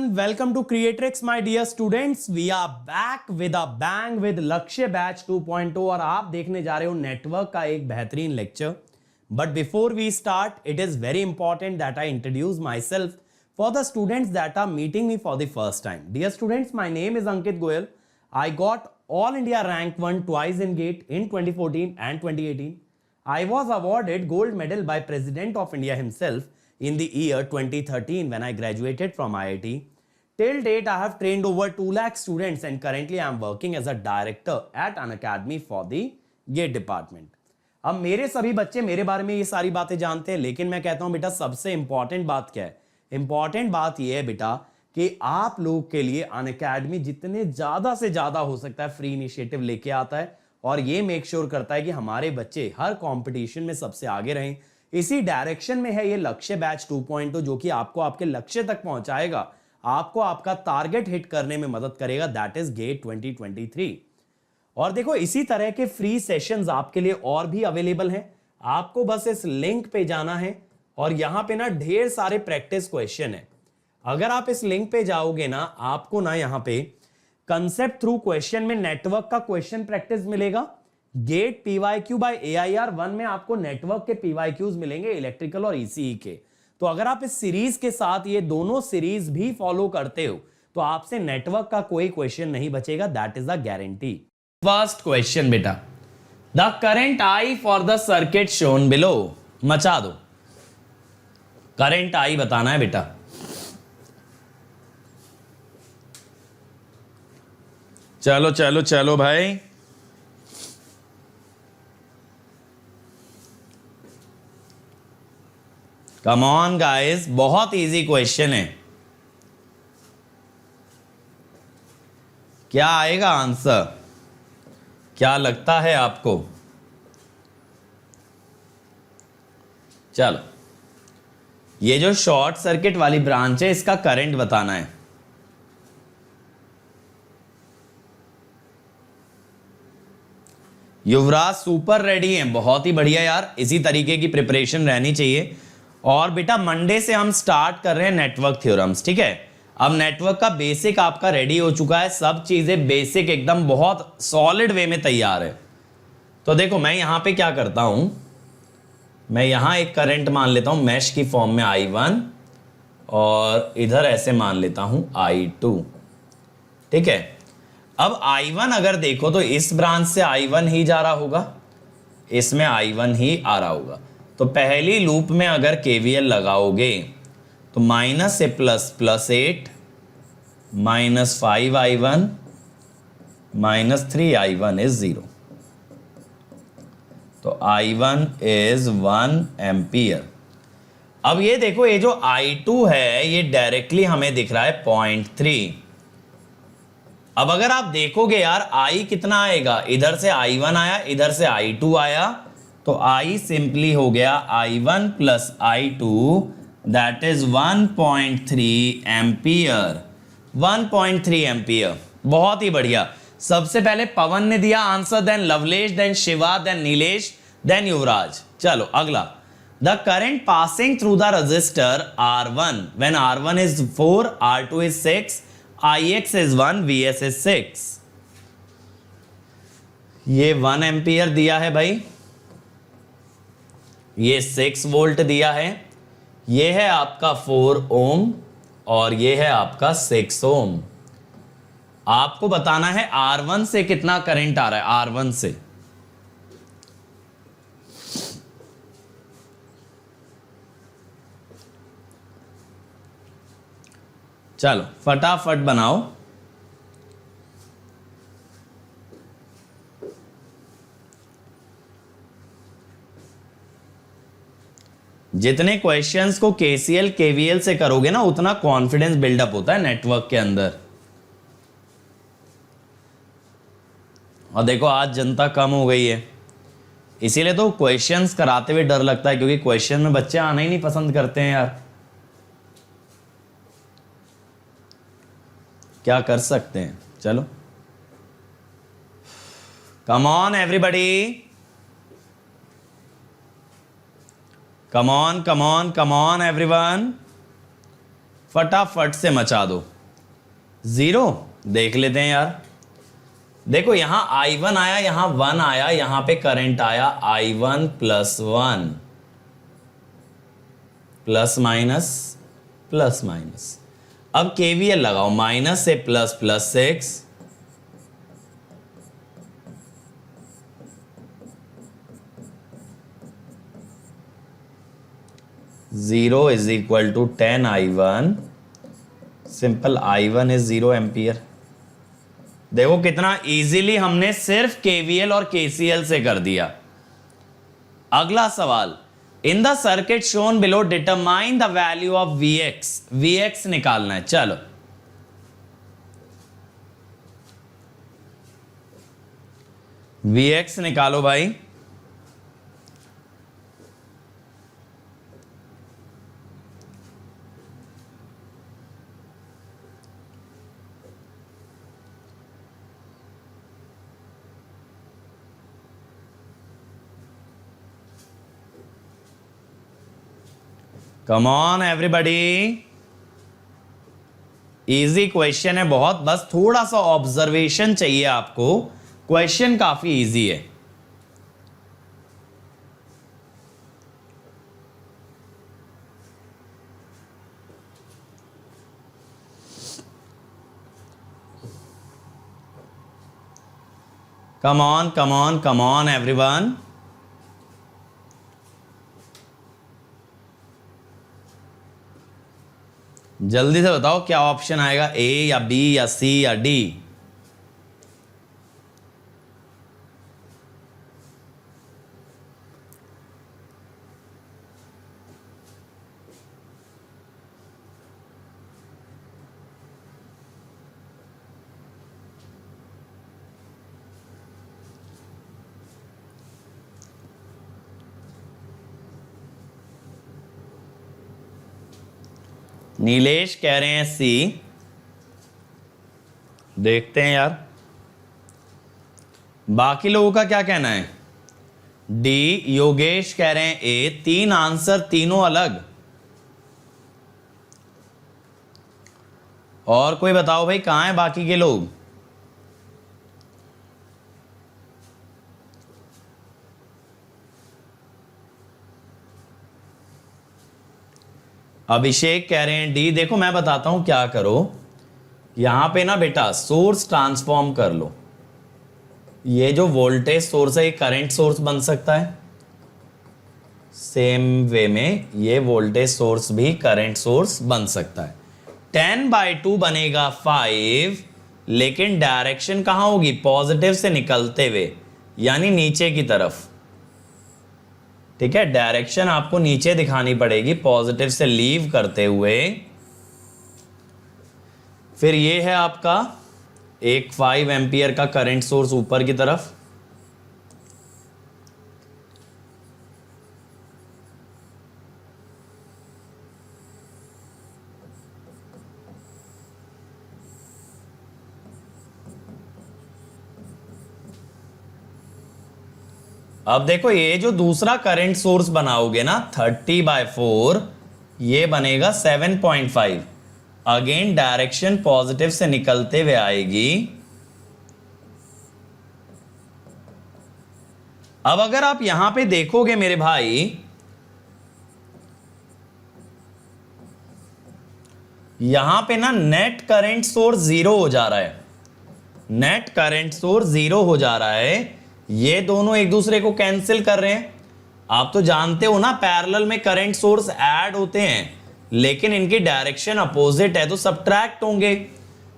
everyone, welcome to Creatrix my dear students. We are back with a bang with लक्ष्य batch 2.0 और आप देखने जा रहे हो नेटवर्क का एक बेहतरीन lecture. But before we start, it is very important that I introduce myself for the students that are meeting me for the first time. Dear students, my name is Ankit Goyal. I got All India Rank 1 twice in GATE in 2014 and 2018. I was awarded gold medal by President of India himself in the year 2013 when I graduated from IIT. Till date, I have trained over 2 lakh students and currently I am working as a director at an academy for the GATE department. अब मेरे सभी बच्चे मेरे बारे में ये सारी बातें जानते हैं, लेकिन मैं कहता हूं बेटा सबसे इंपॉर्टेंट बात क्या है? इंपॉर्टेंट बात यह है बेटा कि आप लोग के लिए अनअकैडमी जितने ज्यादा से ज्यादा हो सकता है फ्री इनिशिएटिव लेके आता है और ये मेक श्योर करता है कि हमारे बच्चे हर कंपटीशन में सबसे आगे रहें. इसी डायरेक्शन में है ये लक्ष्य बैच 2.0 जो कि आपको आपके लक्ष्य तक पहुंचाएगा, आपको आपका टारगेट हिट करने में मदद करेगा, दैट इज गेट 2023. और देखो इसी तरह के फ्री सेशंस आपके लिए और भी अवेलेबल हैं. आपको बस इस लिंक पे जाना है और यहां पे ना ढेर सारे प्रैक्टिस क्वेश्चन है. अगर आप इस लिंक पे जाओगे ना, आपको ना यहां पे कंसेप्ट थ्रू क्वेश्चन में नेटवर्क का क्वेश्चन प्रैक्टिस मिलेगा. गेट PYQ बाय AIR 1 में आपको नेटवर्क के PYQs मिलेंगे इलेक्ट्रिकल और ECE के. तो अगर आप इस सीरीज के साथ ये दोनों सीरीज भी फॉलो करते हो तो आपसे नेटवर्क का कोई क्वेश्चन नहीं बचेगा, that is a guarantee. First question बेटा, the current I for the circuit shown below. मचा दो, करंट I बताना है बेटा. चलो चलो चलो भाई, कम ऑन गाइस, बहुत इजी क्वेश्चन है. क्या आएगा आंसर? क्या लगता है आपको? चलो, ये जो शॉर्ट सर्किट वाली ब्रांच है इसका करंट बताना है. युवराज सुपर रेडी है, बहुत ही बढ़िया यार. इसी तरीके की प्रिपरेशन रहनी चाहिए. और बेटा मंडे से हम स्टार्ट कर रहे हैं नेटवर्क थ्योरम्स, ठीक है. अब नेटवर्क का बेसिक आपका रेडी हो चुका है, सब चीजें बेसिक एकदम बहुत सॉलिड वे में तैयार है. तो देखो मैं यहां पे क्या करता हूं, मैं यहां एक करंट मान लेता हूं मैश की फॉर्म में I1 और इधर ऐसे मान लेता हूं I2, ठीक है. अब I1 अगर देखो तो इस ब्रांच से I1 ही जा रहा होगा, इसमें I1 ही आ रहा होगा. तो पहली लूप में अगर KVL लगाओगे तो माइनस से plus plus 8 minus 5I1 minus 3I1 is 0. तो I1 इज 1 एम्पियर. अब ये देखो ये जो I2 है ये डायरेक्टली हमें दिख रहा है 0.3. अब अगर आप देखोगे यार I कितना आएगा, इधर से I1 आया, इधर से I2 आया, तो I सिंपली हो गया I1 plus I2, that is 1.3 ampere. 1.3 ampere, बहुत ही बढ़िया. सबसे पहले पवन ने दिया answer, then Lovelesh, then Shiva, then Nilesh, then Yuvraj. चलो अगला, the current passing through the resistor R1 when R1 is 4, R2 is 6, Ix is 1, Vs is 6. ये 1 एम्पियर दिया है भाई, ये 6 वोल्ट दिया है, ये है आपका 4 ओम और ये है आपका 6 ओम. आपको बताना है R1 से कितना करंट आ रहा है. R1 से चलो फटाफट बनाओ. जितने क्वेश्चंस को KCL KVL से करोगे ना उतना कॉन्फिडेंस बिल्डअप होता है नेटवर्क के अंदर. और देखो आज जनता कम हो गई है, इसीलिए तो क्वेश्चंस कराते हुए डर लगता है, क्योंकि क्वेश्चन में बच्चे आना ही नहीं पसंद करते हैं यार. क्या कर सकते हैं. चलो come on everybody, come on come on come on everyone, फटाफट से मचा दो. 0 देख लेते हैं यार। देखो यहां I1 आया, यहां 1 आया, यहां पे करंट आया I1 +1 प्लस माइनस। अब KVL लगाओ, माइनस से plus +6 0 = 10 I1। Simple, I1 is 0 ampere. देखो कितना इजीली हमने सिर्फ KVL और KCL से कर दिया। अगला सवाल, इन the circuit shown below determine the value of Vx निकालना है। चलो Vx निकालो भाई। Come on everybody, easy question है बहुत, बस थोड़ा सा ऑब्जर्वेशन चाहिए आपको। क्वेश्चन काफी इजी है। Come on come on come on everyone. जल्दी से बताओ क्या ऑप्शन आएगा, ए या बी या सी या डी। नीलेश कह रहे हैं सी, देखते हैं यार बाकी लोगों का क्या कहना है। डी, योगेश कह रहे हैं ए। 3 आंसर, तीनों अलग। और कोई बताओ भाई कहां है बाकी के लोग। अभिषेक कह रहे हैं डी। देखो मैं बताता हूं क्या करो, यहां पे ना बेटा सोर्स ट्रांसफॉर्म कर लो। ये जो वोल्टेज सोर्स है ये करंट सोर्स बन सकता है, सेम वे में ये वोल्टेज सोर्स भी करंट सोर्स बन सकता है। 10/2 बनेगा 5, लेकिन डायरेक्शन कहां होगी, पॉजिटिव से निकलते हुए, यानी नीचे की तरफ। ठीक है, डायरेक्शन आपको नीचे दिखानी पड़ेगी, पॉजिटिव से लीव करते हुए। फिर ये है आपका एक 5 एम्पियर का करंट सोर्स ऊपर की तरफ। अब देखो ये जो दूसरा करंट सोर्स बनाओगे ना 30/4, ये बनेगा 7.5। अगेन डायरेक्शन पॉजिटिव से निकलते हुए आएगी। अब अगर आप यहां पे देखोगे मेरे भाई, यहां पे ना नेट करंट सोर्स 0 हो जा रहा है। नेट करंट सोर्स 0 हो जा रहा है। ये दोनों एक दूसरे को कैंसिल कर रहे हैं। आप तो जानते हो ना पैरेलल में करंट सोर्स ऐड होते हैं, लेकिन इनकी डायरेक्शन अपोजिट है तो सब्ट्रैक्ट होंगे।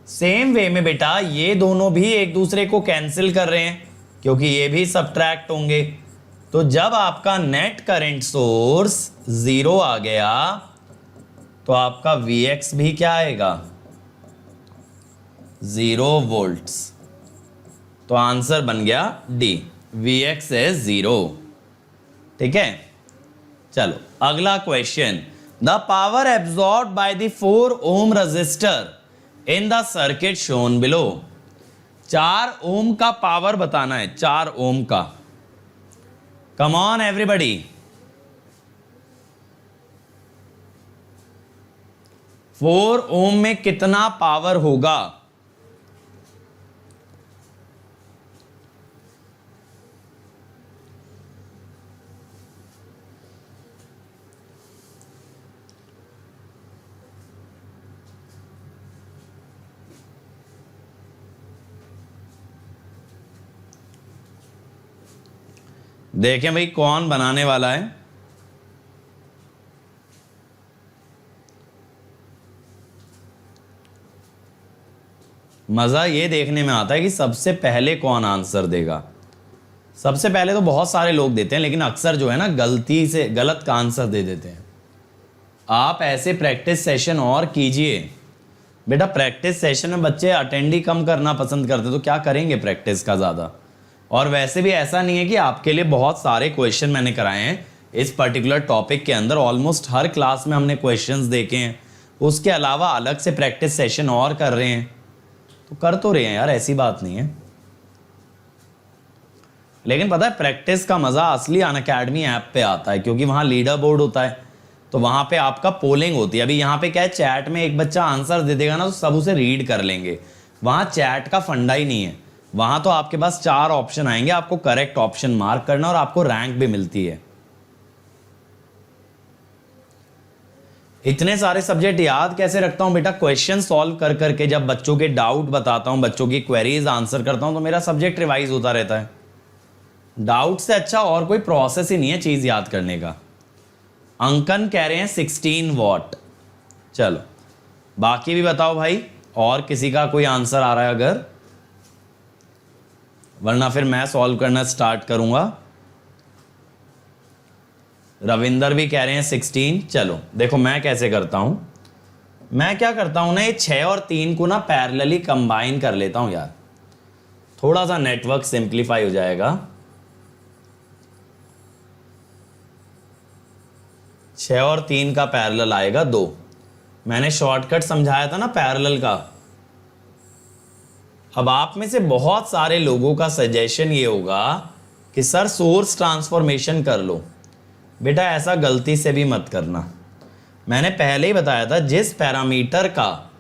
सेम वे में बेटा ये दोनों भी एक दूसरे को कैंसिल कर रहे हैं क्योंकि ये भी सब्ट्रैक्ट होंगे। तो जब आपका नेट करंट सोर्स 0 आ गया तो आपका Vx भी क्या आएगा, 0 वोल्ट्स। तो आंसर बन गया डी, Vx इज 0। ठीक है, चलो अगला question. The power absorb by the 4 ohm resistor in the circuit shown below. 4 ohm का पावर बताना है, 4 ओम का। Come on everybody. 4 ओम में कितना पावर होगा? देखें भाई कौन बनाने वाला है। मजा ये देखने में आता है कि सबसे पहले कौन आंसर देगा। सबसे पहले तो बहुत सारे लोग देते हैं, लेकिन अक्सर जो है ना गलती से गलत का आंसर दे देते हैं। आप ऐसे प्रैक्टिस सेशन और कीजिए बेटा। प्रैक्टिस सेशन में बच्चे अटेंड ही कम करना पसंद करते, तो क्या करेंगे प्रैक्टिस का ज़्यादा। और वैसे भी ऐसा नहीं है कि आपके लिए बहुत सारे क्वेश्चन मैंने कराए हैं इस पर्टिकुलर टॉपिक के अंदर। ऑलमोस्ट हर क्लास में हमने क्वेश्चंस देखे हैं, उसके अलावा अलग से प्रैक्टिस सेशन और कर रहे हैं, तो कर तो रहे हैं यार, ऐसी बात नहीं है। लेकिन पता है प्रैक्टिस का मज़ा असली अनअकैडमी ऐप पे आता है, क्योंकि वहाँ लीडर बोर्ड होता है, तो वहाँ पे आपका पोलिंग होती है। अभी यहाँ पे क्या है, चैट में एक बच्चा आंसर दे देगा ना तो सब उसे रीड कर लेंगे। वहाँ चैट का फंडा ही नहीं है। वहाँ तो आपके पास 4 ऑप्शन आएंगे, आपको करेक्ट ऑप्शन मार्क करना और आपको रैंक भी मिलती है। इतने सारे सब्जेक्ट याद कैसे रखता हूँ बेटा? क्वेश्चन सॉल्व कर करके, जब बच्चों के डाउट बताता हूँ, बच्चों की क्वेरीज आंसर करता हूँ, तो मेरा सब्जेक्ट रिवाइज होता रहता है। डाउट से अच्छा और कोई प्रोसेस ही नहीं है चीज़ याद करने का। अंकन कह रहे हैं 16 वॉट। चलो बाकी भी बताओ भाई, और किसी का कोई आंसर आ रहा है अगर, वरना फिर मैं सॉल्व करना स्टार्ट करूंगा। रविंदर भी कह रहे हैं 16। चलो देखो मैं कैसे करता हूं। मैं क्या करता हूं ना, ये 6 और 3 को ना पैरेलली कंबाइन कर लेता हूं यार, थोड़ा सा नेटवर्क सिंप्लीफाई हो जाएगा। 6 और 3 का पैरेलल आएगा 2। मैंने शॉर्टकट समझाया था ना पैरेलल का। अब आप में से बहुत सारे लोगों का सजेशन ये होगा कि सर सोर्स ट्रांसफॉर्मेशन कर लो। बेटा ऐसा गलती से भी मत करना। मैंने पहले ही बताया था, जिस पैरामीटर का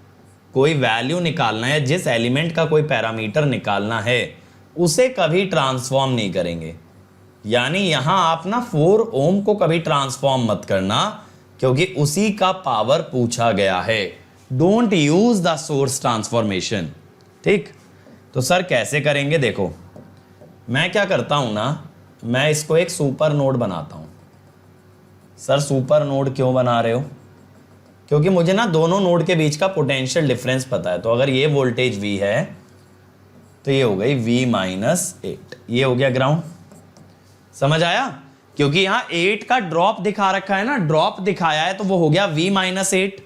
कोई वैल्यू निकालना है, जिस एलिमेंट का कोई पैरामीटर निकालना है, उसे कभी ट्रांसफॉर्म नहीं करेंगे। यानी यहां आप ना 4 ओम को कभी ट्रांसफॉर्म मत करना, क्योंकि उसी का पावर पूछा गया है। Don't use the source transformation. ठीक, तो सर कैसे करेंगे? देखो मैं क्या करता हूं ना, मैं इसको एक सुपर नोड बनाता हूं। सर सुपर नोड क्यों बना रहे हो? क्योंकि मुझे ना दोनों नोड के बीच का पोटेंशियल डिफरेंस पता है। तो अगर ये वोल्टेज V है तो ये हो गई V-8, ये हो गया ग्राउंड। समझ आया? क्योंकि यहां 8 का ड्रॉप दिखा रखा है ना, ड्रॉप दिखाया है, तो वो हो गया V-8।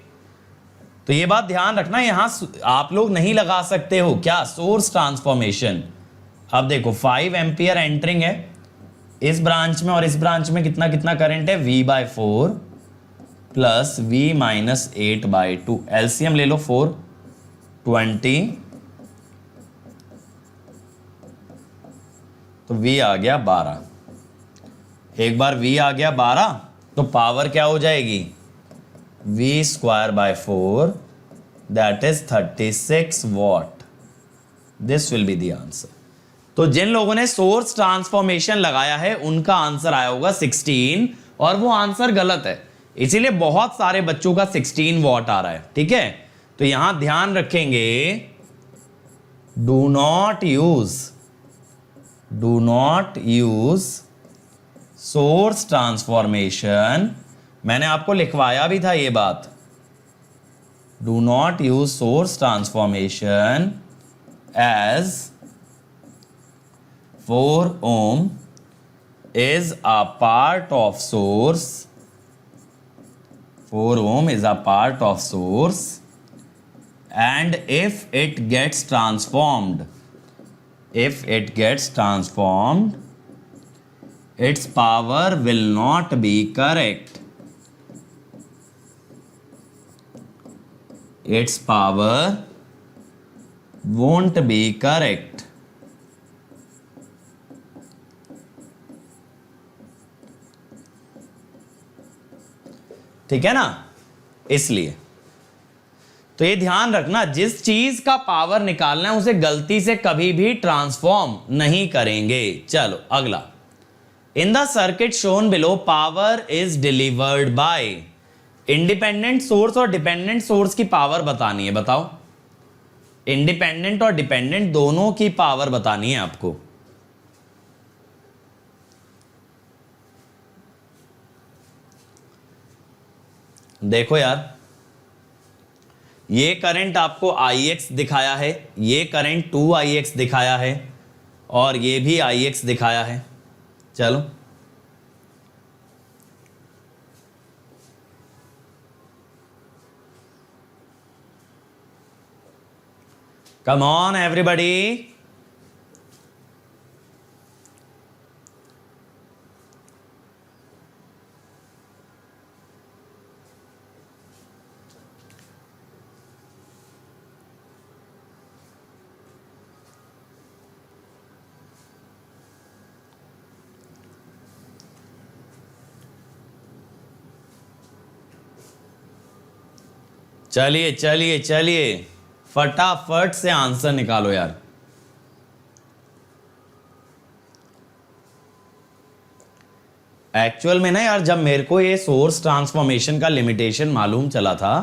तो ये बात ध्यान रखना, यहां आप लोग नहीं लगा सकते हो क्या, सोर्स ट्रांसफॉर्मेशन। अब देखो 5 एम्पियर एंटरिंग है इस ब्रांच में, और इस ब्रांच में कितना कितना करंट है, V/4 प्लस V-8/2। एलसीएम ले लो 4, 20, तो V आ गया 12। एक बार V आ गया 12 तो पावर क्या हो जाएगी, V²/4, that is 36 watt. This will be the answer. तो जिन लोगों ने सोर्स ट्रांसफॉर्मेशन लगाया है उनका आंसर आया होगा 16, और वो आंसर गलत है, इसीलिए बहुत सारे बच्चों का 16 वॉट आ रहा है। ठीक है, तो यहां ध्यान रखेंगे, do not use source transformation. मैंने आपको लिखवाया भी था ये बात, do not use source transformation as 4 ohm is a part of source. 4 ohm is a part of source, and if it gets transformed, its power will not be correct. Its power won't be correct. ठीक है ना? इसलिए तो ये ध्यान रखना, जिस चीज का पावर निकालना है उसे गलती से कभी भी ट्रांसफॉर्म नहीं करेंगे। चलो अगला, इन the circuit shown below power is delivered by. Independent source और डिपेंडेंट सोर्स की पावर बतानी है, बताओ। इंडिपेंडेंट और डिपेंडेंट दोनों की पावर बतानी है आपको। देखो यार, ये करंट आपको Ix दिखाया है, ये करंट 2Ix दिखाया है, और ये भी Ix दिखाया है। चलो कम ऑन एवरीबॉडी। चलिए चलिए चलिए, फटाफट से आंसर निकालो यार। एक्चुअल में ना यार, जब मेरे को ये सोर्स ट्रांसफॉर्मेशन का लिमिटेशन मालूम चला था,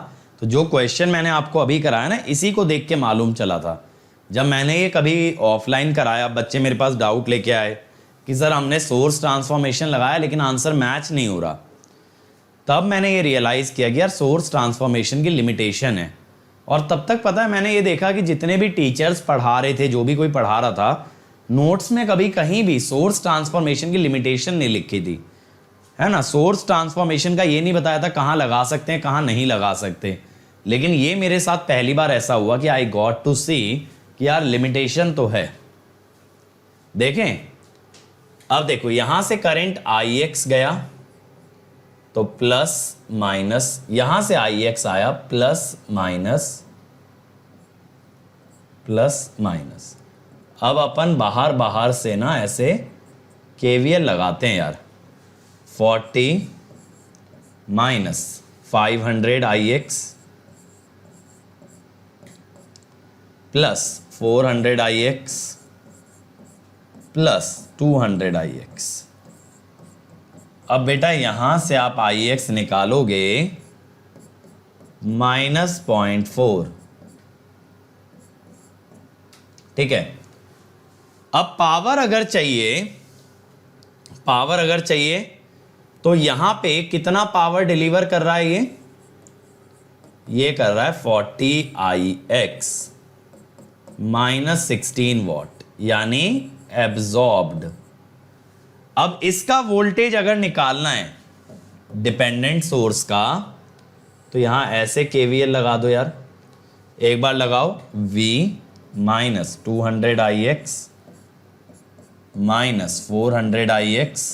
तो जो क्वेश्चन मैंने आपको अभी कराया ना, इसी को देख के मालूम चला था। जब मैंने ये कभी ऑफलाइन कराया, बच्चे मेरे पास डाउट लेके आए कि सर हमने सोर्स ट्रांसफॉर्मेशन लगाया लेकिन आंसर मैच नहीं हो रहा, तब मैंने ये रियलाइज़ किया कि यार सोर्स ट्रांसफॉर्मेशन की लिमिटेशन है। और तब तक पता है, मैंने ये देखा कि जितने भी टीचर्स पढ़ा रहे थे, जो भी कोई पढ़ा रहा था, नोट्स में कभी कहीं भी सोर्स ट्रांसफॉर्मेशन की लिमिटेशन नहीं लिखी थी, है ना। सोर्स ट्रांसफॉर्मेशन का ये नहीं बताया था कहाँ लगा सकते हैं कहाँ नहीं लगा सकते। लेकिन ये मेरे साथ पहली बार ऐसा हुआ कि आई गॉट टू सी कि यार लिमिटेशन तो है। देखें, अब देखो यहां से करंट Ix गया तो प्लस माइनस, यहां से Ix आया प्लस माइनस प्लस माइनस। अब अपन बाहर बाहर से ना ऐसे KVL लगाते हैं यार। 40 minus 500 Ix plus 400 Ix plus 200 Ix। अब बेटा यहां से आप Ix निकालोगे -0.4, ठीक है। अब पावर अगर चाहिए तो यहां पे कितना पावर डिलीवर कर रहा है, ये कर रहा है 40 Ix -16 वॉट, यानी एब्जॉर्ब्ड। अब इसका वोल्टेज अगर निकालना है डिपेंडेंट सोर्स का, तो यहां ऐसे KVL लगा दो यार। एक बार लगाओ, V -200 Ix -400 Ix,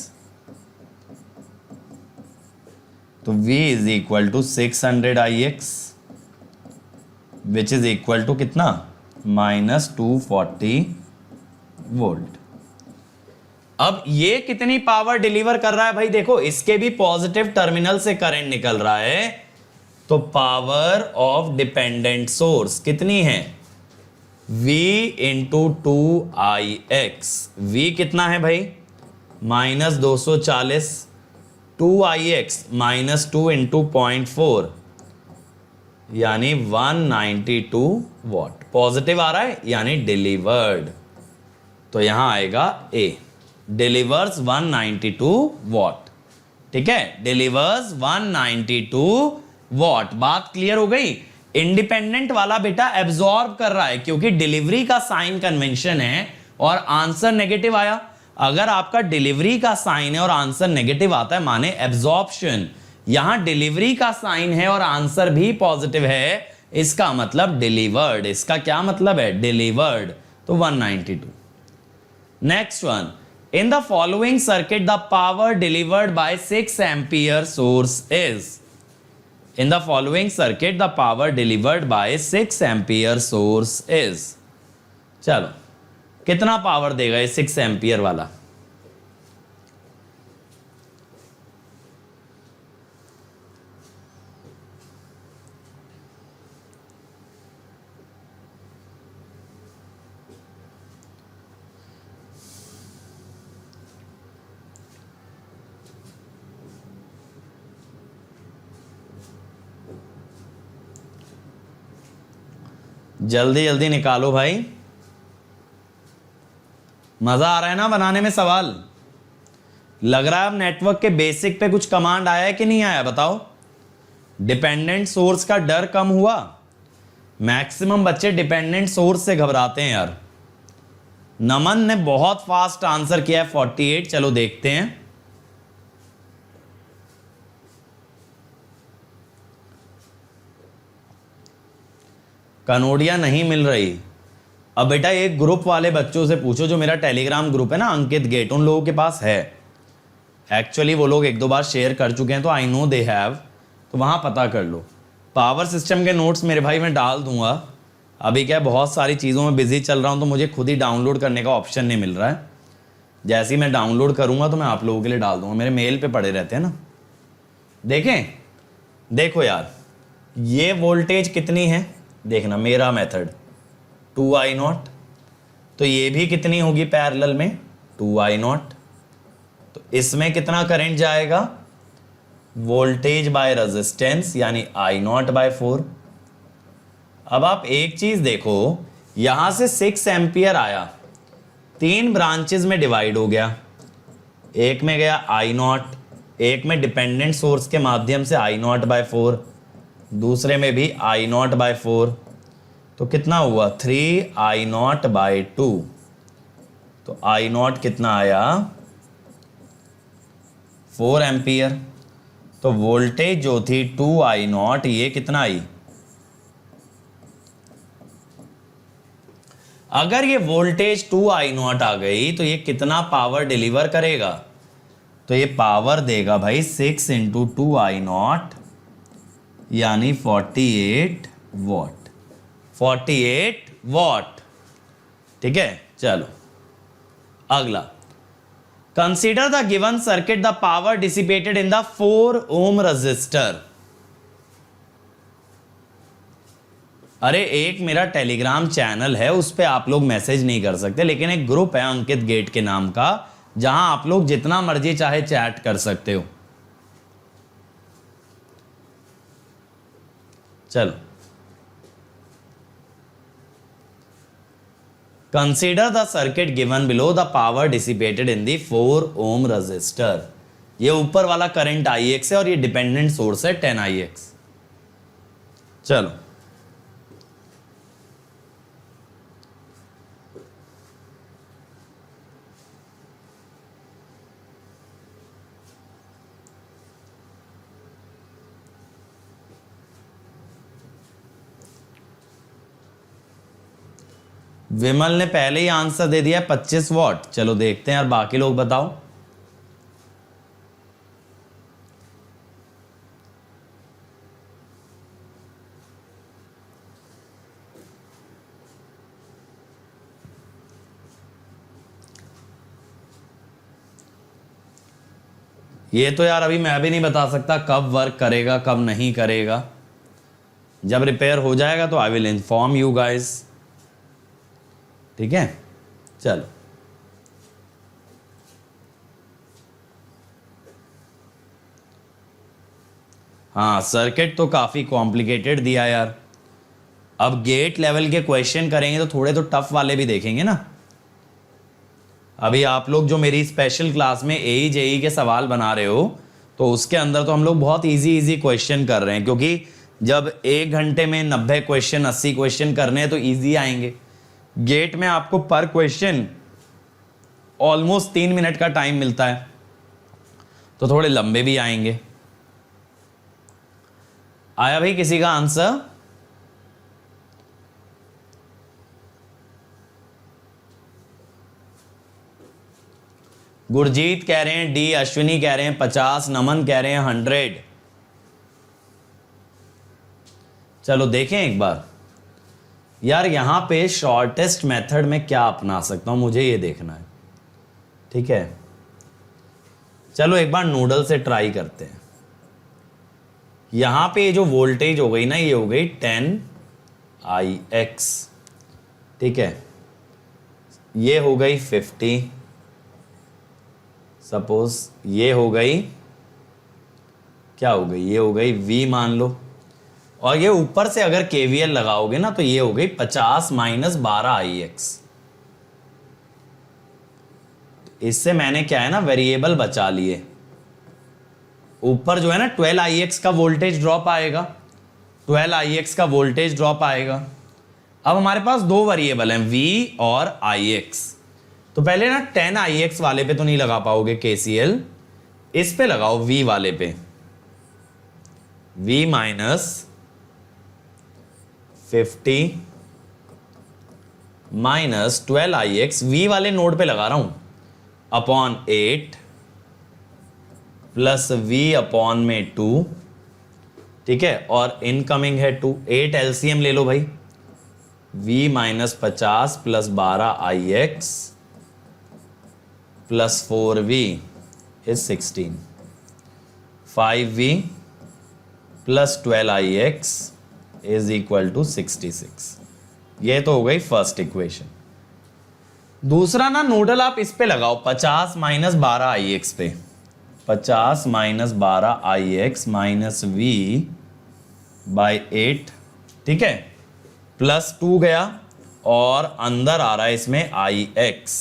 तो V is equal to 600 Ix which is equal to कितना, -240 वोल्ट। अब ये कितनी पावर डिलीवर कर रहा है भाई, देखो इसके भी पॉजिटिव टर्मिनल से करंट निकल रहा है, तो पावर ऑफ डिपेंडेंट सोर्स कितनी है, V इंटू 2Ix। V कितना है भाई, -240, 2Ix -2 इंटू 0.4, यानी 192 वॉट पॉजिटिव आ रहा है, यानी डिलीवर्ड। तो यहां आएगा A, डिलीवर्स 192 वॉट, ठीक है, डिलीवर्स 192 वॉट। बात क्लियर हो गई। इंडिपेंडेंट वाला बेटा एब्जॉर्ब कर रहा है, क्योंकि डिलीवरी का साइन कन्वेंशन है और आंसर नेगेटिव आया। अगर आपका डिलीवरी का साइन है और आंसर नेगेटिव आता है, माने एब्जॉर्प्शन। यहां डिलीवरी का साइन है और आंसर भी पॉजिटिव है, इसका मतलब डिलीवर्ड। इसका क्या मतलब है, डिलीवर्ड, तो 192। Next one, in the following circuit the power delivered by 6 ampere source is, in the following circuit the power delivered by 6 ampere source is। चलो कितना पावर देगा ये 6 एम्पियर वाला, जल्दी जल्दी निकालो भाई, मजा आ रहा है ना बनाने में सवाल। लग रहा है अब नेटवर्क के बेसिक पे कुछ कमांड आया है कि नहीं आया, बताओ। डिपेंडेंट सोर्स का डर कम हुआ। मैक्सिमम बच्चे डिपेंडेंट सोर्स से घबराते हैं यार। नमन ने बहुत फास्ट आंसर किया है 48। चलो देखते हैं। कनोडिया नहीं मिल रही। अब बेटा एक ग्रुप वाले बच्चों से पूछो, जो मेरा टेलीग्राम ग्रुप है ना अंकित गेट, उन लोगों के पास है। एक्चुअली वो लोग एक दो बार शेयर कर चुके हैं, तो आई नो दे हैव, तो वहां पता कर लो। पावर सिस्टम के नोट्स मेरे भाई मैं डाल दूंगा। अभी क्या बहुत सारी चीज़ों में बिजी चल रहा हूँ, तो मुझे खुद ही डाउनलोड करने का ऑप्शन नहीं मिल रहा है। जैसे ही मैं डाउनलोड करूँगा तो मैं आप लोगों के लिए डाल दूंगा, मेरे मेल पे पड़े रहते हैं ना। देखें, देखो यार, ये वोल्टेज कितनी है देखना, मेरा मेथड 2I0, तो ये भी कितनी होगी पैरेलल में 2I0। तो इसमें कितना करंट जाएगा, वोल्टेज बाय रेजिस्टेंस यानी I0/4। अब आप एक चीज देखो, यहां से 6 एम्पियर आया, 3 ब्रांचेस में डिवाइड हो गया। एक में गया I0, एक में डिपेंडेंट सोर्स के माध्यम से I0/4, दूसरे में भी I0/4। तो कितना हुआ 3I0/2। तो I0 कितना आया 4 एम्पियर। तो वोल्टेज जो थी 2I0, ये कितना आई, अगर ये वोल्टेज 2I0 आ गई तो ये कितना पावर डिलीवर करेगा, तो ये पावर देगा भाई 6 × 2I0 यानी 48 वॉट। 48 वॉट, ठीक है। चलो अगला, consider the given circuit, the power dissipated in the 4 ohm resistor. अरे एक मेरा टेलीग्राम चैनल है, उस पे आप लोग मैसेज नहीं कर सकते, लेकिन एक ग्रुप है अंकित गेट के नाम का, जहां आप लोग जितना मर्जी चाहे चैट कर सकते हो। चलो, consider the circuit given below, the power dissipated in the 4 ohm resistor. ये ऊपर वाला करंट Ix है और ये डिपेंडेंट सोर्स है 10Ix। चलो विमल ने पहले ही आंसर दे दिया 25 वॉट। चलो देखते हैं यार, बाकी लोग बताओ। ये तो यार अभी मैं भी नहीं बता सकता कब वर्क करेगा कब नहीं करेगा। जब रिपेयर हो जाएगा तो I will inform you guys, ठीक है। चलो हाँ, सर्किट तो काफ़ी कॉम्प्लिकेटेड दिया यार। अब गेट लेवल के क्वेश्चन करेंगे तो थोड़े तो टफ वाले भी देखेंगे ना। अभी आप लोग जो मेरी स्पेशल क्लास में AE JE के सवाल बना रहे हो, तो उसके अंदर तो हम लोग बहुत इजी क्वेश्चन कर रहे हैं, क्योंकि जब 1 घंटे में 90 क्वेश्चन 80 क्वेश्चन करने हैं तो ईजी आएंगे। गेट में आपको पर क्वेश्चन ऑलमोस्ट 3 मिनट का टाइम मिलता है, तो थोड़े लंबे भी आएंगे। आया भाई किसी का आंसर? गुरजीत कह रहे हैं डी, अश्विनी कह रहे हैं 50, नमन कह रहे हैं 100। चलो देखें एक बार यार, यहां पे शॉर्टेस्ट मेथड में क्या अपना सकता हूं, मुझे ये देखना है, ठीक है। चलो एक बार नूडल से ट्राई करते हैं। यहां पे जो वोल्टेज हो गई ना, ये हो गई 10Ix, ठीक है। ये हो गई 50, सपोज ये हो गई, क्या हो गई, ये हो गई V मान लो, और ये ऊपर से अगर KVL लगाओगे ना तो ये हो गई 50 माइनस 12IX। इससे मैंने क्या है ना वेरिएबल बचा लिए। ऊपर जो है ना 12IX का वोल्टेज ड्रॉप आएगा, 12IX का वोल्टेज ड्रॉप आएगा। अब हमारे पास दो वेरिएबल हैं V और IX। तो पहले ना 10IX वाले पे तो नहीं लगा पाओगे KCL, इस पे लगाओ V वाले पे। V minus 50 minus 12IX, V वाले नोड पे लगा रहा हूं, अपॉन 8 प्लस V अपॉन में 2, ठीक है, और इनकमिंग है 2। 8 LCM ले लो भाई, V minus 50 plus 12IX plus 4V is 16, 5V plus 12IX is equal to 66। ये तो हो गई फर्स्ट इक्वेशन। दूसरा ना नोडल आप इस पे लगाओ 50 माइनस 12IX पे, 50 minus 12IX minus V by 8, ठीक है, प्लस 2 गया और अंदर आ रहा है इसमें IX।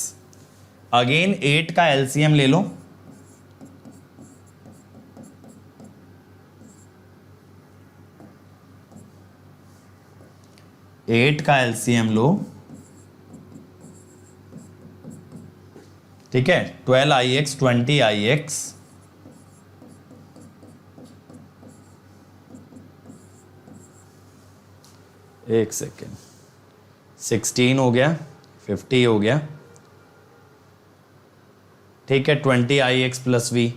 अगेन 8 का LCM ले लो, एट का LCM लो, ठीक है, 12IX 20IX, एक सेकेंड, 16 हो गया, 50 हो गया, ठीक है, 20IX प्लस V।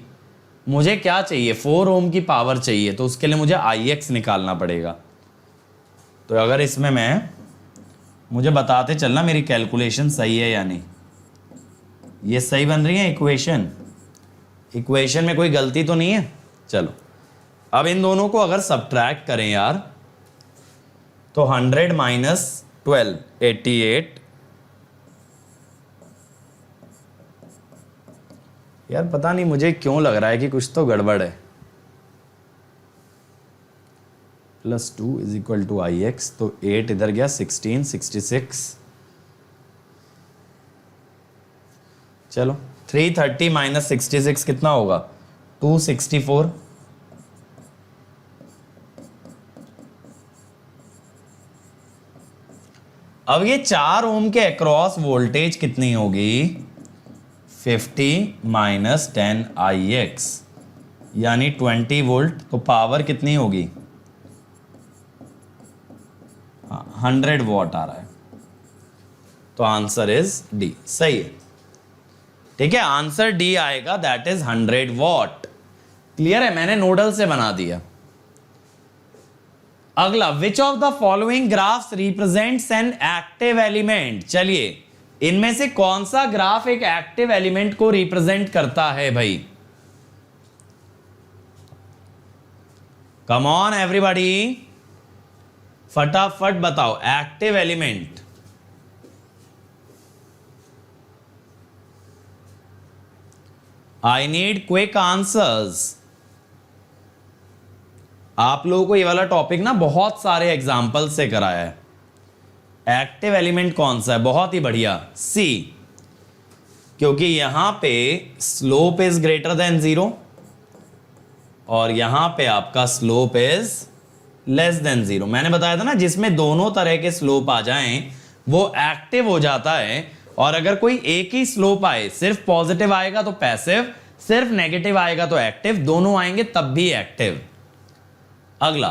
मुझे क्या चाहिए, 4 ओम की पावर चाहिए, तो उसके लिए मुझे IX निकालना पड़ेगा। तो अगर इसमें मुझे बताते चलना मेरी कैलकुलेशन सही है या नहीं। ये सही बन रही है इक्वेशन, इक्वेशन में कोई गलती तो नहीं है। चलो अब इन दोनों को अगर सब्ट्रैक्ट करें यार, तो 100 माइनस 12 88। यार पता नहीं मुझे क्यों लग रहा है कि कुछ तो गड़बड़ है। Plus 2 is equal to IX, तो 8 इधर गया, 16 66। चलो 330 माइनस 66 कितना होगा, 264। अब ये 4 ओम के अक्रॉस वोल्टेज कितनी होगी, 50 माइनस 10IX यानी 20 वोल्ट। तो पावर कितनी होगी, 100 वॉट आ रहा है। तो आंसर इज डी, सही है, ठीक है, आंसर डी आएगा, दैट इज 100 वॉट। क्लियर है, मैंने नोडल से बना दिया। अगला, which of the following graphs represents an active element. चलिए इनमें से कौन सा ग्राफ एक एक्टिव एलिमेंट को रिप्रेजेंट करता है भाई, कम ऑन एवरीबॉडी, फटाफट बताओ। Active element, I need quick answers. आप लोगों को ये वाला टॉपिक ना बहुत सारे एग्जाम्पल से कराया है। एक्टिव एलिमेंट कौन सा है, बहुत ही बढ़िया, सी, क्योंकि यहां पे स्लोप इज ग्रेटर देन 0 और यहां पे आपका स्लोप इज लेस देन 0। मैंने बताया था ना, जिसमें दोनों तरह के स्लोप आ जाएं वो एक्टिव हो जाता है, और अगर कोई एक ही स्लोप आए, सिर्फ पॉजिटिव आएगा तो पैसिव, सिर्फ नेगेटिव आएगा तो एक्टिव, दोनों आएंगे तब भी एक्टिव। अगला,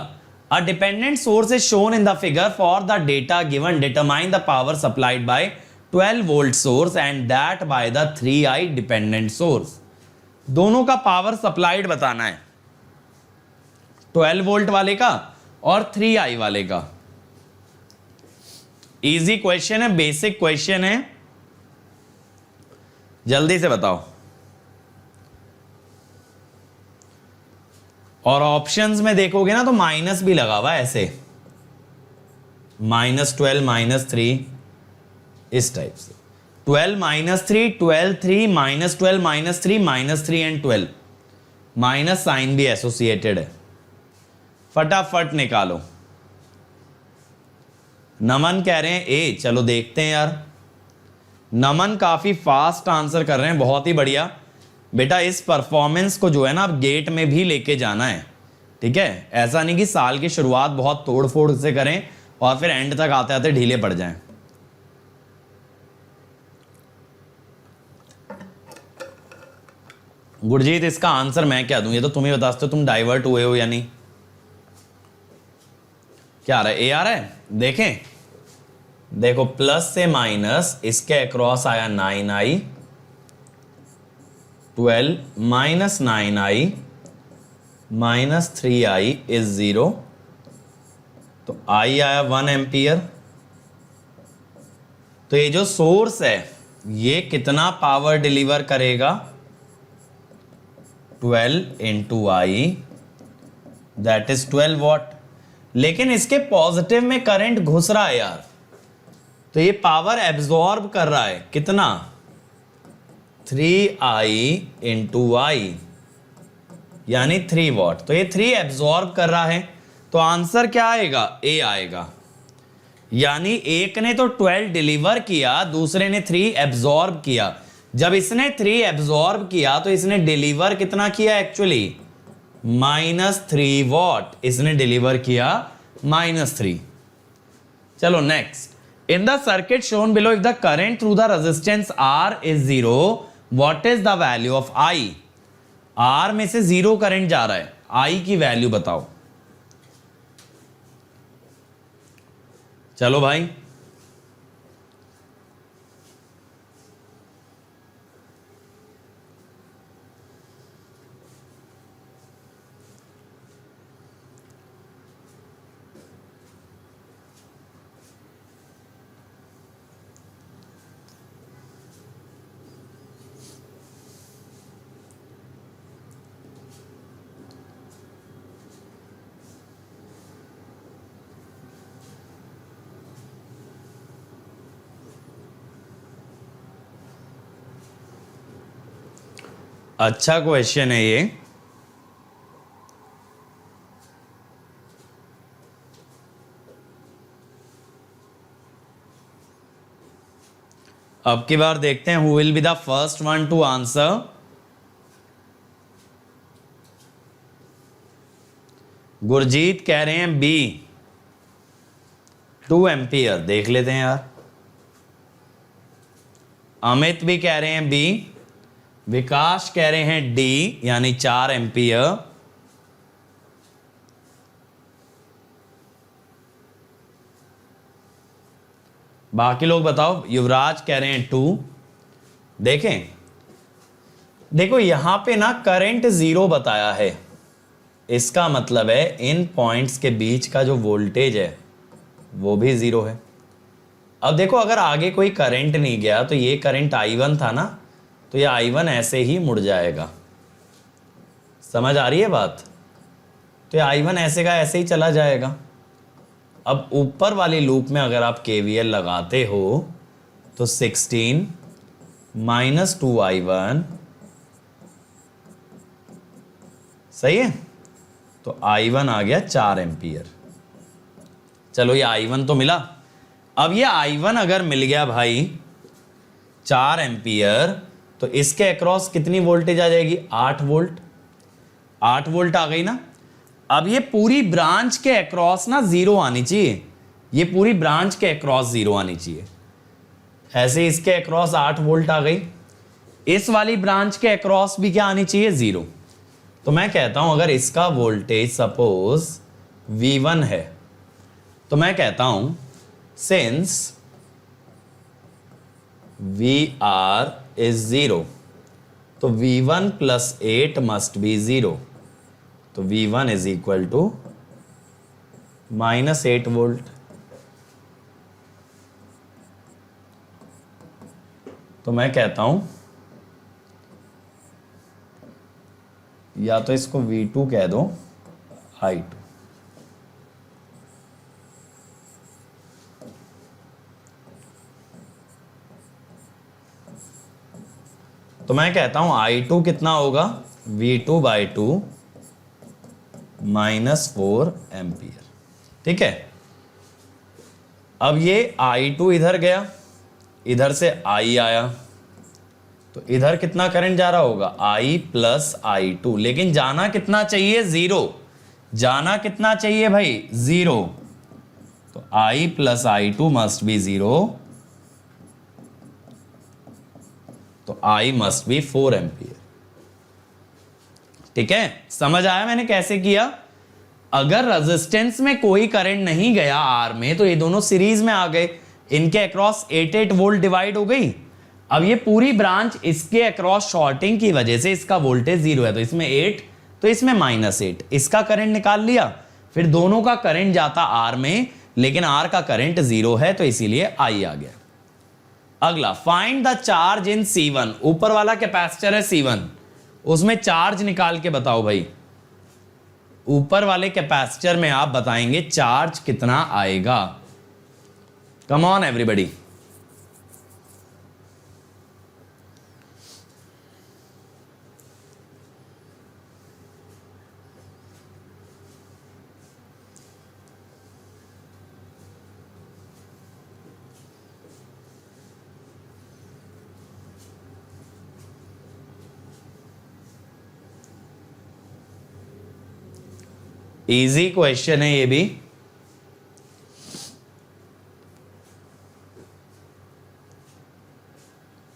a dependent source is shown in the figure for the data given, determine the power supplied by 12 volt source and that by the 3i dependent source. दोनों का पावर सप्लाइड बताना है, 12 वोल्ट वाले का और 3i वाले का। इजी क्वेश्चन है, बेसिक क्वेश्चन है, जल्दी से बताओ। और ऑप्शंस में देखोगे ना तो माइनस भी लगा हुआ है ऐसे, -12 -3 इस टाइप से, 12 -3 12 3 -12 -3 -3 एंड 12, माइनस साइन भी एसोसिएटेड है। फटाफट निकालो। नमन कह रहे हैं ए। चलो देखते हैं यार, नमन काफी फास्ट आंसर कर रहे हैं, बहुत ही बढ़िया। बेटा इस परफॉर्मेंस को जो है ना अब गेट में भी लेके जाना है, ठीक है। ऐसा नहीं कि साल की शुरुआत बहुत तोड़ फोड़ से करें और फिर एंड तक आते आते ढीले पड़ जाएं। गुरजीत इसका आंसर मैं क्या दूं, ये तो तुम ही बता सकते हो, तुम डाइवर्ट हुए हो या नहीं। क्या आ रहा है, ए आ रहा है। देखें, देखो प्लस से माइनस इसके अक्रॉस आया 9i, 12 minus 9i minus 3i is 0, तो i आया 1 एम्पियर। तो ये जो सोर्स है ये कितना पावर डिलीवर करेगा, 12 into I, that is 12 what. लेकिन इसके पॉजिटिव में करंट घुस रहा है यार, तो ये पावर एब्जॉर्ब कर रहा है कितना, 3i इंटू आई, यानी 3 वॉट। तो ये 3 एब्जॉर्ब कर रहा है, तो आंसर क्या आएगा, ए आएगा। यानी एक ने तो 12 डिलीवर किया, दूसरे ने 3 एब्जॉर्ब किया। जब इसने 3 एब्जॉर्ब किया तो इसने डिलीवर कितना किया एक्चुअली, -3 वॉट इसने डिलीवर किया, -3। चलो next, in the circuit shown below if the current through the resistance R is 0, what is the value of I। R में से 0 करंट जा रहा है, I की वैल्यू बताओ। चलो भाई, अच्छा क्वेश्चन है ये। अब की बार देखते हैं who will be the first one two answer. Gurjeet कह रहे हैं बी, 2 एम्पियर। देख लेते हैं यार। अमित भी कह रहे हैं बी, विकास कह रहे हैं डी यानी 4 एम्पियर, बाकी लोग बताओ। युवराज कह रहे हैं 2। देखें, देखो यहां पे ना करंट 0 बताया है, इसका मतलब है इन पॉइंट्स के बीच का जो वोल्टेज है वो भी 0 है। अब देखो अगर आगे कोई करंट नहीं गया तो ये करंट I1 था ना, तो ये I1 ऐसे ही मुड़ जाएगा। समझ आ रही है बात। तो ये I1 ऐसे का ऐसे ही चला जाएगा। अब ऊपर वाली लूप में अगर आप KVL लगाते हो तो 16 माइनस 2I1, सही है। तो I1 आ गया 4 एम्पियर। चलो ये I1 तो मिला। अब ये I1 अगर मिल गया भाई 4 एम्पियर, तो इसके अक्रॉस कितनी वोल्टेज आ जाएगी, 8 वोल्ट। 8 वोल्ट आ गई ना। अब ये पूरी ब्रांच के अक्रॉस ना 0 आनी चाहिए, ये पूरी ब्रांच के अक्रॉस 0 आनी चाहिए। ऐसे इसके अक्रॉस 8 वोल्ट आ गई, इस वाली ब्रांच के अक्रॉस भी क्या आनी चाहिए, 0। तो मैं कहता हूं अगर इसका वोल्टेज सपोज V1 है, तो मैं कहता हूं सिंस VR is 0, तो V1 plus 8 must be 0, तो V1 is equal to -8 volt. तो मैं कहता हूं या तो इसको V2 कह दो, I2। तो मैं कहता हूं I2 कितना होगा, V2/2 -4 एम्पियर। ठीक है। अब ये I2 इधर गया, इधर से I आया, तो इधर कितना करंट जा रहा होगा, I प्लस I2, लेकिन जाना कितना चाहिए, 0। जाना कितना चाहिए भाई, 0। तो I plus I2 must be 0, तो I मस्ट बी 4 एम्पियर। ठीक है, समझ आया मैंने कैसे किया। अगर रेजिस्टेंस में कोई करंट नहीं गया आर में, तो ये दोनों सीरीज में आ गए, इनके अक्रॉस 8 वोल्ट डिवाइड हो गई। अब ये पूरी ब्रांच इसके अक्रॉस शॉर्टिंग की वजह से इसका वोल्टेज 0 है, तो इसमें 8, तो इसमें -8, इसका करंट निकाल लिया। फिर दोनों का करंट जाता आर में, लेकिन आर का करंट 0 है, तो इसीलिए आई आ गया। अगला, find the charge in C1। ऊपर वाला कैपेसिटर है C1, उसमें चार्ज निकाल के बताओ भाई। ऊपर वाले कैपेसिटर में आप बताएंगे चार्ज कितना आएगा। Come on everybody. Easy question है ये भी।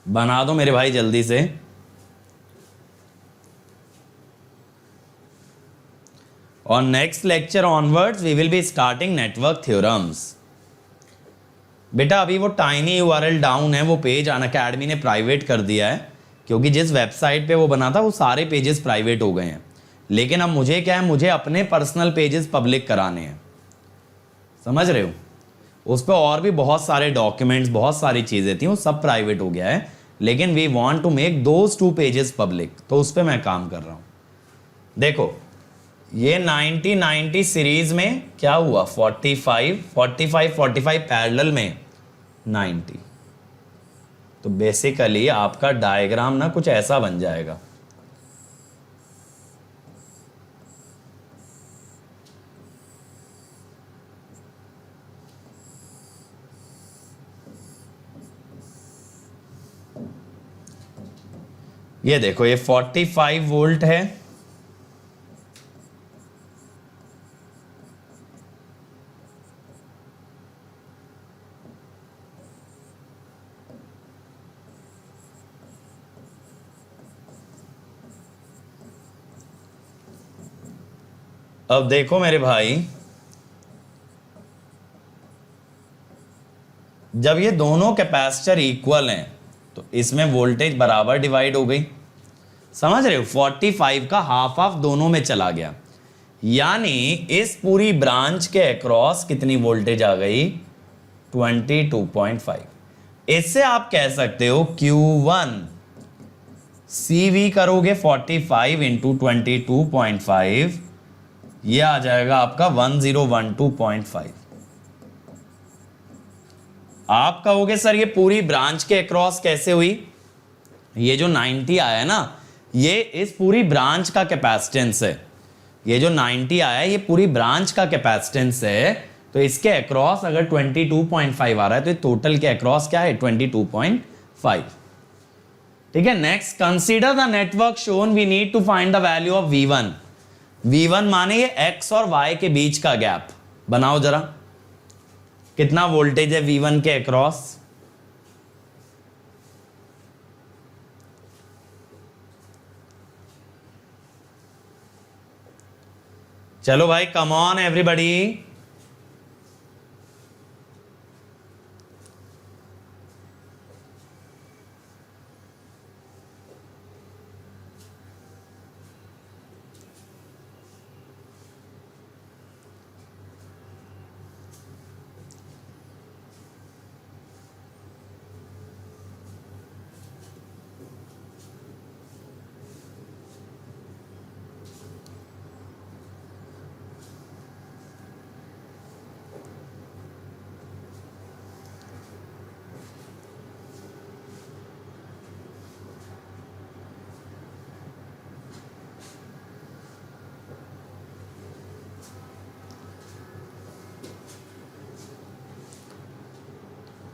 बना दो मेरे भाई जल्दी से। और next lecture onwards we will be starting network theorems. बेटा अभी वो टाइनी यूआरएल डाउन है, वो पेज अनअकैडमी ने प्राइवेट कर दिया है, क्योंकि जिस वेबसाइट पे वो बना था वो सारे पेजेस प्राइवेट हो गए हैं। लेकिन अब मुझे क्या है, मुझे अपने पर्सनल पेजेस पब्लिक कराने हैं, समझ रहे हो। उस पर और भी बहुत सारे डॉक्यूमेंट्स, बहुत सारी चीज़ें थी, वो सब प्राइवेट हो गया है, लेकिन we want to make those 2 pages public, तो उस पर मैं काम कर रहा हूँ। देखो ये 90-90 सीरीज में क्या हुआ, 45 पैरेलल में 90। तो बेसिकली आपका डायग्राम ना कुछ ऐसा बन जाएगा। ये देखो ये 45 वोल्ट है, अब देखो मेरे भाई, जब ये दोनों कैपेसिटर इक्वल हैं तो इसमें वोल्टेज बराबर डिवाइड हो गई, समझ रहे हो। 45 का हाफ हाफ दोनों में चला गया, यानी इस पूरी ब्रांच के अक्रॉस कितनी वोल्टेज आ गई, 22.5। इससे आप कह सकते हो Q1 CV करोगे 45 इंटू 22.5, ये आ जाएगा आपका 1012.5। आप कहोगे सर ये पूरी ब्रांच के अक्रॉस कैसे हुई, ये जो 90 आया है ना, ये इस पूरी ब्रांच का कैपेसिटेंस है। ये जो 90 आया है ये पूरी ब्रांच का कैपेसिटेंस है, तो इसके अक्रॉस अगर 22.5 आ रहा है तो टोटल के अक्रॉस क्या है, 22.5। ठीक है, next, consider the network shown, we need to find the value of V1। V1 माने ये X और Y के बीच का गैप। बनाओ जरा, कितना वोल्टेज है V1 के अक्रॉस, चलो भाई, कम ऑन एवरीबॉडी।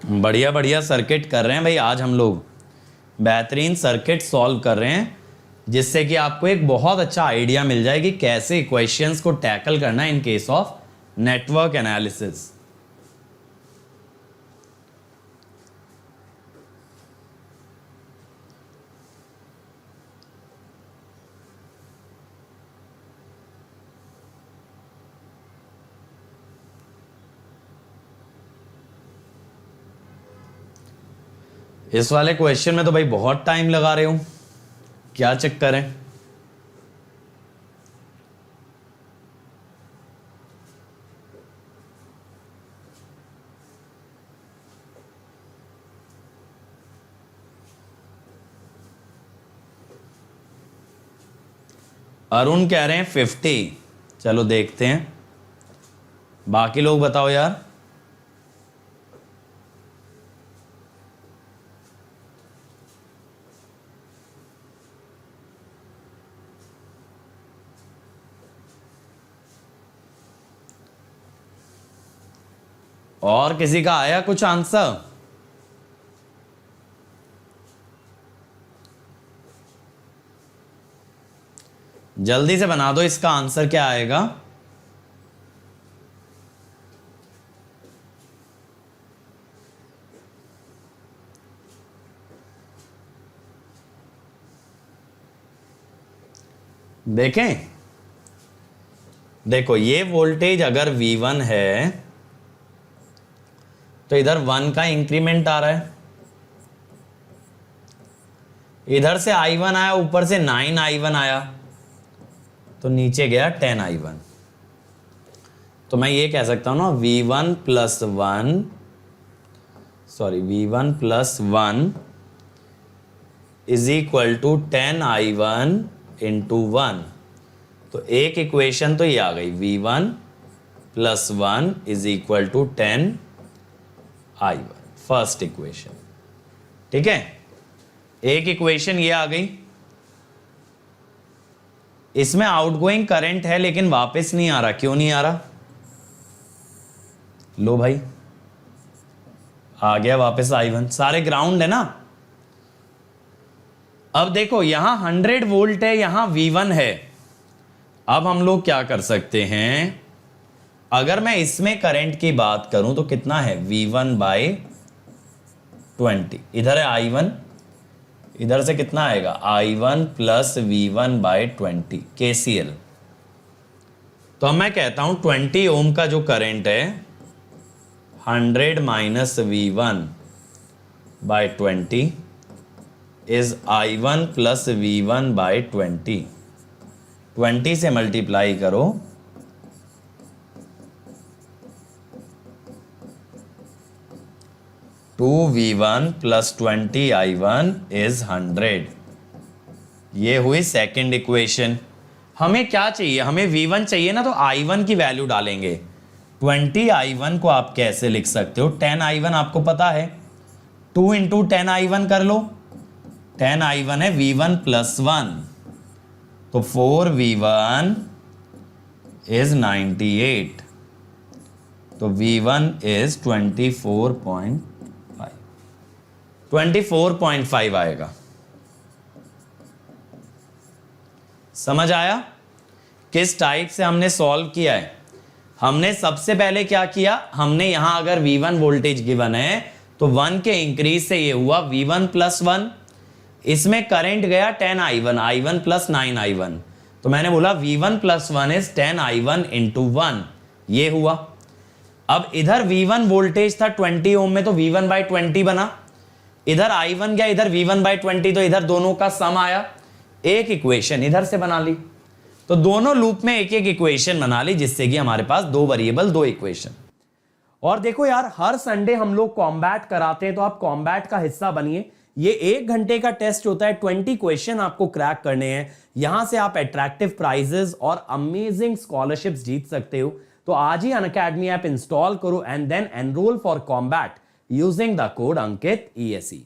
बढ़िया बढ़िया सर्किट कर रहे हैं भाई, आज हम लोग बेहतरीन सर्किट सॉल्व कर रहे हैं, जिससे कि आपको एक बहुत अच्छा आइडिया मिल जाए कि कैसे इक्वेशंस को टैकल करना है in case of network analysis. इस वाले क्वेश्चन में तो भाई बहुत टाइम लगा रहे हो, क्या चक्कर है? अरुण कह रहे हैं 50। चलो देखते हैं, बाकी लोग बताओ यार। और किसी का आया कुछ आंसर? जल्दी से बना दो, इसका आंसर क्या आएगा? देखें, देखो ये वोल्टेज अगर V1 है तो इधर 1 का इंक्रीमेंट आ रहा है, इधर से I1 आया, ऊपर से 9I1 आया, तो नीचे गया 10I1। तो मैं ये कह सकता हूं ना V1 plus 1 is equal to 10I1 into 1। तो एक इक्वेशन तो ये आ गई, V1 plus 1 is equal to 10I1, first equation. ठीक है, एक इक्वेशन ये आ गई। इसमें आउटगोइंग करंट है लेकिन वापस नहीं आ रहा, क्यों नहीं आ रहा? लो भाई, आ गया वापस I1, सारे ग्राउंड है ना। अब देखो यहां 100 वोल्ट है, यहां V1 है। अब हम लोग क्या कर सकते हैं, अगर मैं इसमें करंट की बात करूं तो कितना है, V1/20। इधर है I1, इधर से कितना आएगा, I1 प्लस V1/20 KCL। तो अब मैं कहता हूं 20 ओम का जो करंट है 100 minus V1/20 is I1 plus V1/20। 20 से मल्टीप्लाई करो, to V1 plus 20I1 is 100। ये हुई सेकंड इक्वेशन। हमें क्या चाहिए, हमें V1 चाहिए ना, तो I1 की वैल्यू डालेंगे। 20I1 को आप कैसे लिख सकते हो, 10I1 आपको पता है, 2 इंटू 10I1 कर लो। 10I1 है V1 प्लस 1, तो 4V1 इज 98, तो V1 इज 24.5 आएगा। समझ आया किस टाइप से हमने सॉल्व किया है? हमने सबसे पहले क्या किया, हमने यहां अगर V1 वोल्टेज गिवन है तो 1 के इंक्रीज से ये हुआ V1 प्लस 1, इसमें करंट गया 10I1, I1 प्लस 9I1, तो मैंने बोला V1 plus 1 is 10I1 into 1, ये हुआ। अब इधर V1 वोल्टेज था 20 ओम में, तो V1/20 बना, इधर I1 गया, इधर V1/20, तो इधर दोनों का सम आया। एक इक्वेशन इधर से बना ली, तो दोनों लूप में एक एक इक्वेशन बना ली, जिससे कि हमारे पास दो वेरिएबल, दो इक्वेशन। और देखो यार, हर संडे हम लोग कॉम्बैट कराते हैं, तो आप कॉम्बैट का हिस्सा बनिए। ये 1 घंटे का टेस्ट होता है, 20 क्वेश्चन आपको क्रैक करने हैं। यहां से आप अट्रैक्टिव प्राइजेस और अमेजिंग स्कॉलरशिप्स जीत सकते हो। तो आज ही अनअकैडमी ऐप इंस्टॉल करो and then enroll for combat using the code Ankit ESE।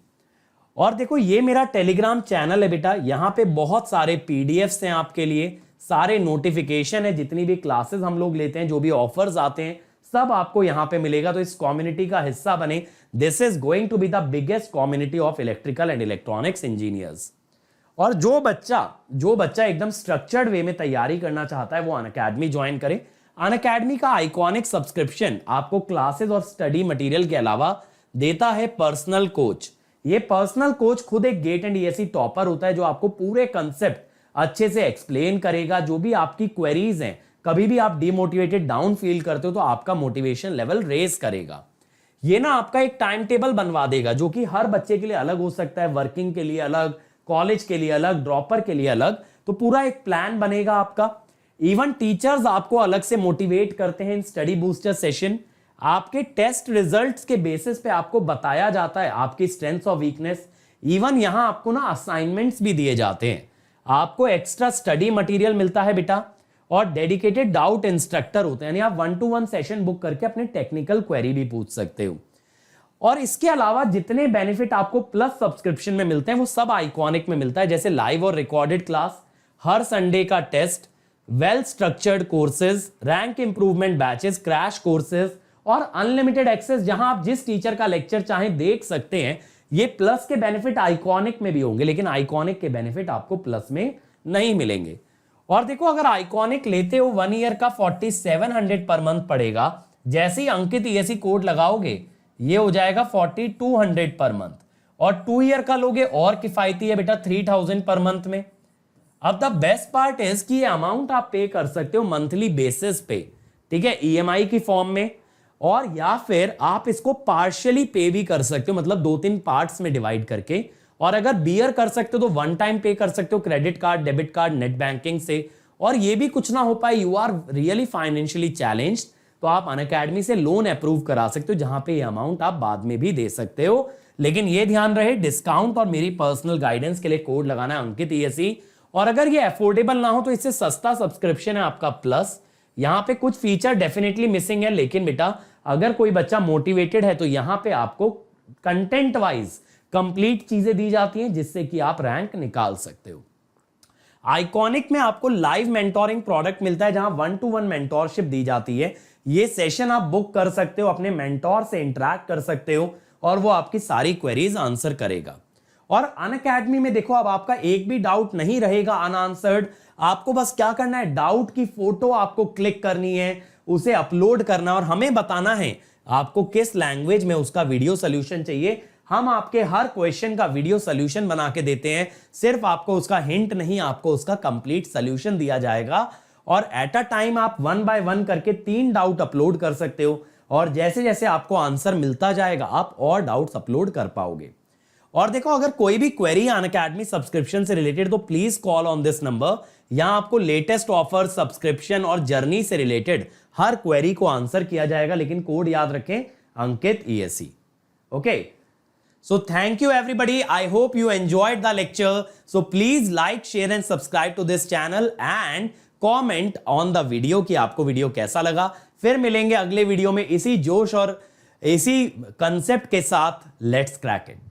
और देखो ये मेरा टेलीग्राम चैनल है बेटा, यहां पे बहुत सारे पीडीएफ्स हैं आपके लिए, सारे नोटिफिकेशन है, जितनी भी क्लासेस हम लोग लेते हैं, जो भी ऑफर्स आते हैं, सब आपको यहां पे मिलेगा। तो इस कम्युनिटी का हिस्सा बने। This is going to be the biggest community of electrical and electronics engineers. और जो बच्चा एकदम स्ट्रक्चर्ड वे में तैयारी करना चाहता है वो अनअकैडमी ज्वाइन करे। अनअकैडमी का आइकॉनिक सब्सक्रिप्शन आपको क्लासेस और स्टडी मटेरियल के अलावा देता है पर्सनल कोच। ये पर्सनल कोच खुद एक गेट एंड ईएससी टॉपर होता है जो आपको पूरे कंसेप्ट अच्छे से एक्सप्लेन करेगा। जो भी आपकी क्वेरीज हैं, कभी भी आप डिमोटिवेटेड डाउन फील करते हो तो आपका मोटिवेशन लेवल रेज करेगा। ये ना आपका एक टाइम टेबल बनवा देगा जो कि हर बच्चे के लिए अलग हो सकता है, वर्किंग के लिए अलग, कॉलेज के लिए अलग, ड्रॉपर के लिए अलग। तो पूरा एक प्लान बनेगा आपका। इवन टीचर्स आपको अलग से मोटिवेट करते हैं इन स्टडी बूस्टर सेशन। आपके टेस्ट रिजल्ट्स के बेसिस पे आपको बताया जाता है आपकी स्ट्रेंथ्स और वीकनेस। इवन यहां आपको ना असाइनमेंट्स भी दिए जाते हैं, आपको एक्स्ट्रा स्टडी मटेरियल मिलता है बेटा, और डेडिकेटेड डाउट इंस्ट्रक्टर होते हैं, यानी आप 1-to-1 सेशन बुक करके अपने टेक्निकल क्वेरी भी पूछ सकते हो। और इसके अलावा जितने बेनिफिट आपको प्लस सब्सक्रिप्शन में मिलते हैं वो सब आइकॉनिक में मिलता है, जैसे लाइव और रिकॉर्डेड क्लास, हर संडे का test, well structured courses, rank improvement batches, crash courses और अनलिमिटेड एक्सेस जहां आप जिस टीचर का लेक्चर चाहें देख सकते हैं। ये प्लस के बेनिफिट आइकॉनिक में भी होंगे, लेकिन आइकॉनिक के बेनिफिट आपको प्लस में नहीं मिलेंगे। और देखो, अगर आइकॉनिक लेते हो 1 ईयर का 4700 पर मंथ पड़ेगा। जैसे ही अंकित ईएससी कोड लगाओगे ये हो जाएगा 4200 पर मंथ, और 2 ईयर का लोगे और किफायती है बेटा 3000 पर मंथ में। अब द बेस्ट पार्ट इज कि ये अमाउंट आप पे कर सकते हो मंथली बेसिस पे, ठीक है, ईएमआई की फॉर्म में, और या फिर आप इसको पार्शियली पे भी कर सकते हो, मतलब 2-3 पार्ट्स में डिवाइड करके। और अगर बियर कर सकते हो तो 1 टाइम पे कर सकते हो credit card, debit card, net banking से। और ये भी कुछ ना हो पाए, you are really financially challenged, तो आप अनअकैडमी से लोन अप्रूव करा सकते हो, जहां पे ये अमाउंट आप बाद में भी दे सकते हो। लेकिन ये ध्यान रहे, डिस्काउंट और मेरी पर्सनल गाइडेंस के लिए कोड लगाना है अंकित ईएससी। और अगर ये अफोर्डेबल ना हो तो इससे सस्ता सब्सक्रिप्शन है आपका प्लस। यहां पे कुछ फीचर डेफिनेटली मिसिंग है, लेकिन बेटा अगर कोई बच्चा मोटिवेटेड है तो यहां पे आपको कंटेंट वाइज कंप्लीट चीजें दी जाती हैं जिससे कि आप रैंक निकाल सकते हो। आइकॉनिक में आपको लाइव मेंटोरिंग प्रोडक्ट मिलता है जहां 1-to-1 मेंटोरशिप दी जाती है। ये सेशन आप बुक कर सकते हो, अपने मेंटोर से इंटरैक्ट कर सकते हो और वो आपकी सारी क्वेरीज आंसर करेगा। और अनअकैडमी में देखो, अब आपका एक भी डाउट नहीं रहेगा अनआंसर्ड। आपको बस क्या करना है, डाउट की फोटो आपको क्लिक करनी है, उसे अपलोड करना और हमें बताना है आपको किस लैंग्वेज में उसका वीडियो सॉल्यूशन चाहिए। हम आपके हर क्वेश्चन का वीडियो सॉल्यूशन बना के देते हैं। सिर्फ आपको उसका हिंट नहीं, आपको उसका कंप्लीट सॉल्यूशन दिया जाएगा। और एट अ टाइम आप 1 by 1 करके 3 डाउट अपलोड कर सकते हो, और जैसे जैसे आपको आंसर मिलता जाएगा आप और डाउट्स अपलोड कर पाओगे। और देखो, अगर कोई भी क्वेरी अनअकैडमी सब्सक्रिप्शन से रिलेटेड तो please call on this number. यहां आपको लेटेस्ट ऑफर, सब्सक्रिप्शन और जर्नी से रिलेटेड हर क्वेरी को आंसर किया जाएगा, लेकिन कोड याद रखें, Ankit ESC. Okay, so thank you everybody. I hope you enjoyed the lecture. So please like, share and subscribe to this channel and comment on the video कि आपको वीडियो कैसा लगा। फिर मिलेंगे अगले वीडियो में इसी जोश और इसी कंसेप्ट के साथ। Let's crack it.